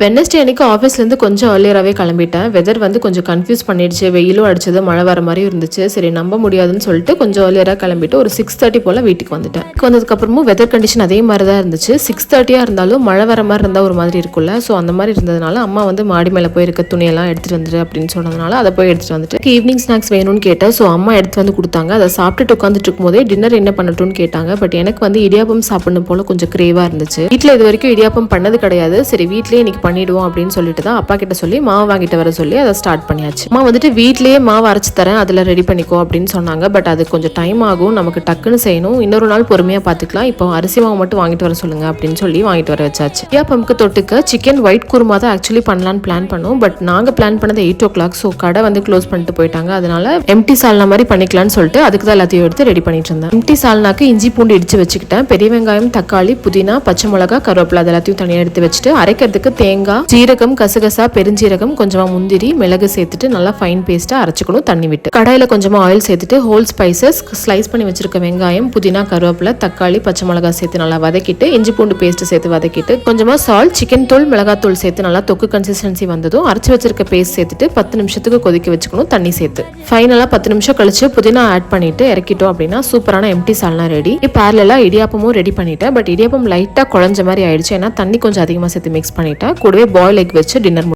Wednesday அன்னைக்கு ஆஃபீஸ்லேருந்து கொஞ்சம் ஏர்லியராகவே கிளம்பிட்டேன். வெதர் வந்து கொஞ்சம் கன்ஃபியூஸ் பண்ணிடுச்சு. வெயிலும் அடிச்சது, மழை வர மாதிரி இருந்துச்சு. சரி நம்ப முடியாதுன்னு சொல்லிட்டு கொஞ்சம் ஏர்லியராக கிளம்பிட்டு ஒரு 6:30 போல் வீட்டுக்கு வந்துட்டேன். வந்ததுக்கப்புறமும் வெதர் கண்டிஷன் அதே மாதிரி தான் இருந்துச்சு. 6:30 இருந்தாலும் மழை வர மாதிரி இருந்தால் ஒரு மாதிரி இருக்குல்ல. ஸோ அந்த மாதிரி இருந்ததுனால அம்மா வந்து மாடி மேலே போய் இருக்க துணியெல்லாம் எடுத்துகிட்டு வந்துட்டு அப்படின்னு சொன்னதுனால அதை போய் எடுத்துகிட்டு வந்துட்டு ஈவினிங் ஸ்நாக்ஸ் வேணும்னு கேட்டேன். ஸோ அம்மா எடுத்து வந்து கொடுத்தாங்க. அதை சாப்பிட்டுட்டு உட்காந்துட்டு இருக்கும்போதே டின்னர் என்ன பண்ணட்டும்னு கேட்டாங்க. பட் எனக்கு வந்து இடியாப்பம் சாப்பிடணும் போல கொஞ்சம் கிரேவாக இருந்துச்சு. வீட்டில் இது வரைக்கும் இடியாப்பம் பண்ணது கிடையாது. சரி வீட்லேயே இன்னைக்கு பண்ணிடுவோம் அப்படின்னு சொல்லிட்டு தான் அப்பா கிட்ட சொல்லி மாவு வாங்கிட்டு வர சொல்லி அதை ஸ்டார்ட் பண்ணியாச்சு. அம்மா வந்துட்டு வீட்லயே மாவு அரைச்சு தரேன், அதில் ரெடி பண்ணிக்கோ அப்படின்னு சொன்னாங்க. பட் அது கொஞ்சம் டைம் ஆகும், நமக்கு டக்குன்னு செய்யணும், இன்னொரு நாள் பொறுமையாக பார்த்துக்கலாம், இப்போ அரிசி மாவு மட்டும் வாங்கிட்டு வர சொல்லுங்க அப்படின்னு சொல்லி வாங்கிட்டு வர வச்சாச்சு. இடியாப்பம்க்கு தொட்டுக்க சிக்கன் ஒயிட் குருமா தான் ஆக்சுவலி பண்ணலான்னு பிளான் பண்ணோம். பட் நாங்கள் பிளான் பண்ணது 8 o'clock. ஸோ கடை வந்து க்ளோஸ் பண்ணிட்டு போயிட்டாங்க. அதனால எம்டி சால்னா மாதிரி பண்ணிக்கலாம்னு சொல்லிட்டு அதுக்கு தான் எல்லாத்தையும் எடுத்து ரெடி பண்ணிட்டு இருந்தேன். எம்டி சால்னாக்கு இஞ்சி பூண்டு இடிச்சு வச்சுக்கிட்டேன். பெரிய வெங்காயம், தக்காளி, புதினா, பச்சை மிளகா, கருவேப்பிலை அது எல்லாத்தையும் தனியாக எடுத்து வச்சுட்டு அரைக்கிறதுக்கு தேங்காய், ஜீரகம், கசகசா, பெருஞ்சீரகம், கொஞ்சமா முந்திரி, மிளகு சேர்த்துட்டு நல்லா ஃபைன் பேஸ்டா அரைச்சுக்கணும் தண்ணி விட்டு. கடாயில கொஞ்சமா ஆயில் சேர்த்துட்டு ஹோல் ஸ்பைசஸ், ஸ்லைஸ் பண்ணி வச்சிருக்க வெங்காயம், புதினா, கருவேப்பிலை, தக்காளி, பச்சை மிளகாய் சேர்த்து நல்லா வதக்கிட்டு இஞ்சி பூண்டு பேஸ்ட் சேர்த்து வதக்கிட்டு கொஞ்சமா சால்ட், சிக்கன் தூள், மிளகாய் தூள் சேர்த்து நல்லா தொக்கு கன்சிஸ்டன்சி வந்ததும் அரைச்சு வச்சிருக்க பேஸ்ட் சேர்த்துட்டு 10 நிமிஷத்துக்கு கொதிக்க வச்சுக்கணும் தண்ணி சேர்த்து. ஃபைனலா 10 நிமிஷம் கழிச்சு புதினா ஆட் பண்ணிட்டு இறக்கிட்டோம் அப்படின்னா சூப்பரான எம்டி சால்னா ரெடி. பேரலா இடியாப்பமும் ரெடி பண்ணிட்டேன். பட் இடியாப்பம் லைட்டா குழஞ்ச மாதிரி ஆயிடுச்சு. ஏன்னா தண்ணி கொஞ்சம் அதிகமா சேர்த்து மிக்ஸ் பண்ணிட்டேன். கூடவே பாயில் எக் வச்சு டின்னர்